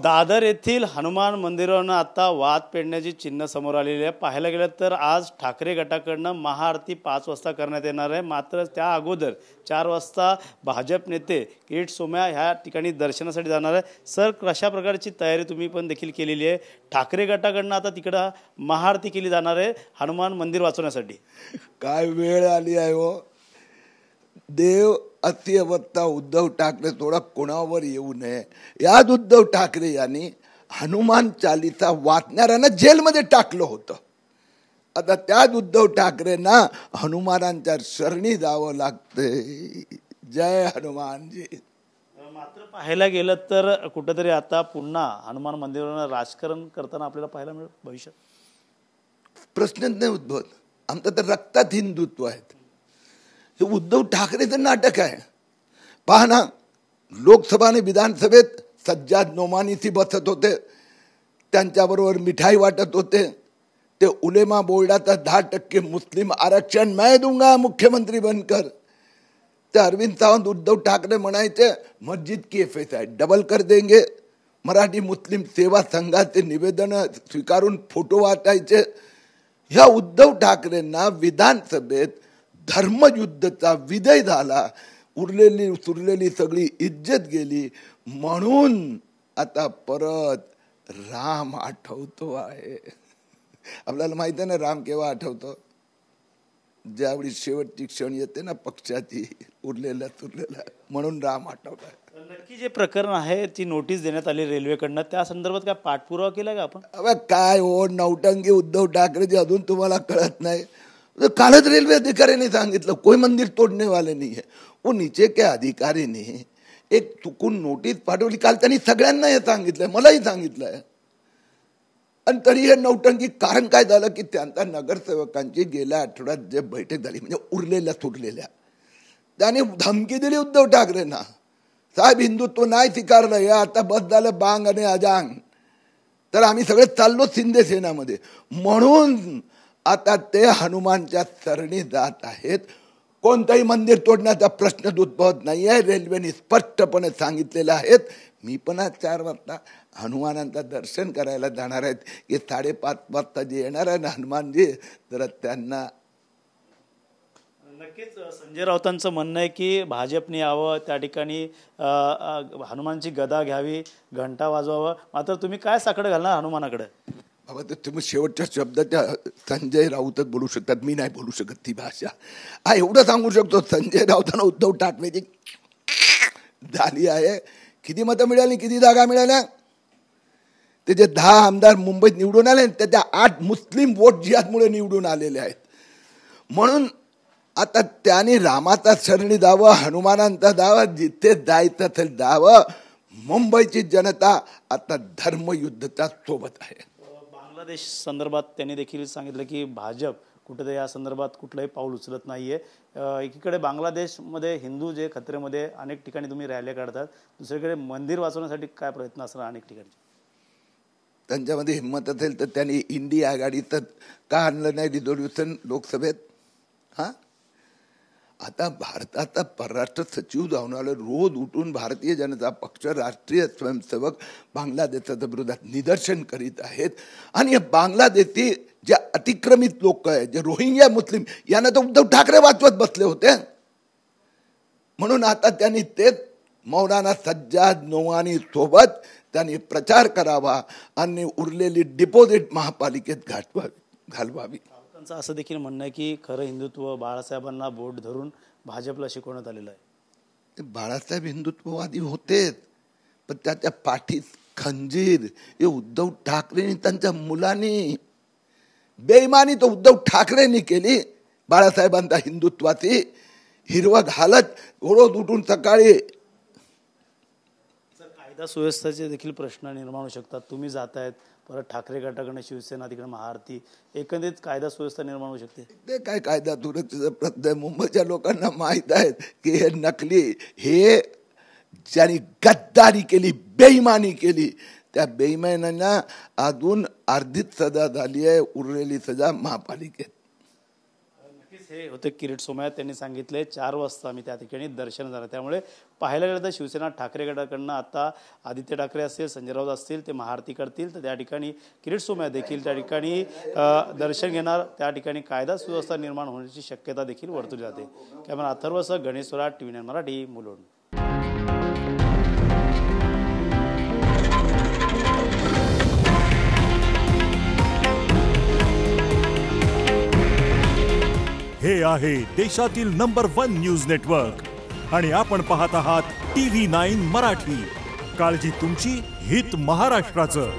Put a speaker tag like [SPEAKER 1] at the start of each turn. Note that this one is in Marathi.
[SPEAKER 1] दादर येथील हनुमान मंदिरावरून आता वाद पेटण्याची चिन्ह समोर आलेली आहे। पाहायला गेलं तर आज ठाकरे गटाकडनं महाआरती 5 वाजता करण्यात येणार आहे, मात्र त्या अगोदर 4 वाजता भाजप नेते किरीट सोमय्या ह्या ठिकाणी दर्शनासाठी जाणार आहे। सर, कशा प्रकारची तयारी तुम्ही पण देखील केलेली आहे? ठाकरे गटाकडनं आता तिकडं महाआरती केली जाणार आहे हनुमान मंदिर वाचवण्यासाठी।
[SPEAKER 2] काय वेळ आली आहे हो, देव अतिअवत्ता उद्धव ठाकरे थोडा कोणावर येऊ नये। यात उद्धव ठाकरे यांनी हनुमान चालीसा वाचणाऱ्यांना जेलमध्ये टाकलं होतं। आता त्यात उद्धव ठाकरेंना हनुमानांच्या शरणी जावं लागते। जय हनुमानजी।
[SPEAKER 1] मात्र पाहायला गेलं तर कुठेतरी आता पुन्हा हनुमान मंदिरावर राजकारण करताना आपल्याला पाहायला मिळेल भविष्यात।
[SPEAKER 2] प्रश्नच नाही उद्भवत। आमचं तर रक्तात हिंदुत्व आहे। हे उद्धव ठाकरेचं नाटक आहे। पहा ना, लोकसभा आणि विधानसभेत सज्जाद नोमानीसी बसत होते, त्यांच्याबरोबर मिठाई वाटत होते। ते उलेमा बोर्डाचा 10% मुस्लिम आरक्षण मैं दूंगा मुख्यमंत्री बनकर। ते अरविंद सावंत उद्धव ठाकरे म्हणायचे मस्जिद की FSI डबल कर देंगे। मराठी मुस्लिम सेवा संघाचे निवेदन स्वीकारून फोटो वाटायचे। ह्या उद्धव ठाकरेंना विधानसभेत धर्मयुद्धचा विजय झाला, उरलेली सुरलेली सगळी इज्जत गेली, म्हणून आता परत राम आठवतो आहे। आपल्याला माहित आहे ना राम केव्हा आठवतो? ज्यावेळी शेवटची क्षण येते ना पक्षाची उरलेला सुरलेला, म्हणून राम आठवतो आहे।
[SPEAKER 1] नक्की जे प्रकरण आहे ती नोटीस देण्यात आली रेल्वेकडनं, त्या संदर्भात काय पाठपुरावा केला का आपण?
[SPEAKER 2] अबे काय हो नौटंकी उद्धव ठाकरेची अजून तुम्हाला कळत नाही? कालच रेल्वे अधिकाऱ्यांनी सांगितलं कोई मंदिर तोडने वाले नहीं है। वो नीचे के अधिकारी ने एक चुकून नोटीस पाठवली, काल त्यांनी सगळ्यांना हे सांगितलंय, मलाही सांगितलंय। आणि तरी हे नौटंकी कारण काय झालं की त्यांच्या नगरसेवकांची गेल्या आठवड्यात जे बैठक झाली म्हणजे उरलेल्या सुरलेल्या, त्याने धमकी दिली उद्धव ठाकरेंना, साहेब हिंदुत्व नाही स्वीकारलं, हे आता बस झालं बांग आणि अजांग, तर आम्ही सगळे चाललो शिंदे सेनामध्ये। म्हणून आता ते हनुमानच्या सरणी जात आहेत। कोणतंही मंदिर तोडण्याचा प्रश्न उद्भवत नाही आहे। रेल्वेने स्पष्टपणे सांगितलेलं आहे। मी पण आज 4 वाजता हनुमानांचं दर्शन करायला जाणार आहेत की 5:30 वाजता जे येणार आहे ना हनुमानजी, तर त्यांना
[SPEAKER 1] नक्कीच संजय राऊतांचं म्हणणं आहे की भाजपने यावं, त्या ठिकाणी हनुमानची गदा घ्यावी, घंटा वाजवावं, मात्र तुम्ही काय साकडं घालणार हनुमानाकडे?
[SPEAKER 2] बाबा तर तुम्ही शेवटच्या शब्दाच्या संजय राऊतच बोलू शकतात, मी नाही बोलू शकत ती भाषा। एवढं सांगू शकतो संजय राऊतांना उद्धव ठाकरेची झाली आहे। किती मतं मिळाली, किती जागा मिळाल्या? ते जे 10 आमदार मुंबईत निवडून आले त्याच्या 8 मुस्लिम वोट जिहादमुळे निवडून आलेले आहेत। म्हणून आता त्यांनी रामाचा शरणी जावं, हनुमानांचा जावं, जिथे जायचं असेल जावं। मुंबईची जनता आता धर्मयुद्धच्या सोबत आहे।
[SPEAKER 1] बांगलादेश संदर्भात त्यांनी देखील सांगितलं की भाजप कुठेतरी या संदर्भात कुठलंही पाऊल उचलत नाहीये। एकीकडे बांगलादेशमध्ये हिंदू जे खतरेमध्ये अनेक ठिकाणी तुम्ही रॅल्या काढतात, दुसरीकडे मंदिर वाचवण्यासाठी काय प्रयत्न असणार अनेक ठिकाणी?
[SPEAKER 2] त्यांच्यामध्ये हिंमत असेल तर त्यांनी इंडिया आघाडीत का आणलं नाही रिझोल्युशन लोकसभेत? आता भारताचा परराष्ट्र सचिव जाऊन आलं, रोज उठून भारतीय जनता पक्ष, राष्ट्रीय स्वयंसेवक बांगलादेशाच्या विरोधात निदर्शन करीत आहेत। आणि बांगलादेशी जे अतिक्रमित लोक आहेत, जे रोहिंग्या मुस्लिम, यांना तर उद्धव ठाकरे वाचवत बसले होते। म्हणून आता त्यांनी तेच मौलाना सज्जाद नोमानी सोबत त्यांनी प्रचार करावा आणि उरलेली डिपॉझिट महापालिकेत घालवावी।
[SPEAKER 1] असं देखील म्हणणं आहे की खरं हिंदुत्व बाळासाहेबांना बोट धरून भाजपला शिकवण्यात आलेलं आहे।
[SPEAKER 2] बाळासाहेब हिंदुत्ववादी होतेच, पण त्याच्या पाठीत खंजीर हे उद्धव ठाकरेंनी त्यांच्या मुलांनी, बेईमानी तो उद्धव ठाकरेंनी केली। बाळासाहेबांचा हिंदुत्वाची हिरवा घालत रोज उठून सकाळी
[SPEAKER 1] कायदा सुव्यवस्थेचे देखील प्रश्न निर्माण होऊ शकतात। तुम्ही जातायत, परत ठाकरे गटाकडनं शिवसेना, तिकडे महाआरती, एकंदरीत कायदा सुव्यवस्था निर्माण होऊ शकते।
[SPEAKER 2] ते काय कायदा सुरक्षेचा प्रश्न आहे? मुंबईच्या लोकांना माहित आहे की हे नकली, हे ज्यांनी गद्दारी केली, बेईमानी केली, त्या बेईमानांना अजून अर्धीच सजा झाली आहे, उरलेली सजा महापालिकेत।
[SPEAKER 1] इथे होते किरीट सोमय्या, त्यांनी सांगितले 4 वाजता मी त्या ठिकाणी दर्शन झालं. त्यामुळे पाहायला गेलं तर शिवसेना ठाकरे गटाकडनं आता आदित्य ठाकरे असतील, संजय राऊत असतील, ते महाआरती करतील. तर त्या ठिकाणी किरीट सोमय्या देखील त्या ठिकाणी दर्शन घेणार. त्या ठिकाणी कायदा सुव्यवस्था निर्माण होण्याची शक्यता देखील वर्तवली जाते. कॅमेरा अथर्वसह गणेश स्वराट, TV9 मराठी, मुलुंड.
[SPEAKER 3] हे आहे देशातील नंबर 1 न्यूज नेटवर्क आणि आपण पाहत आहात TV9 मराठी. काळजी तुमची, हित महाराष्ट्राचं.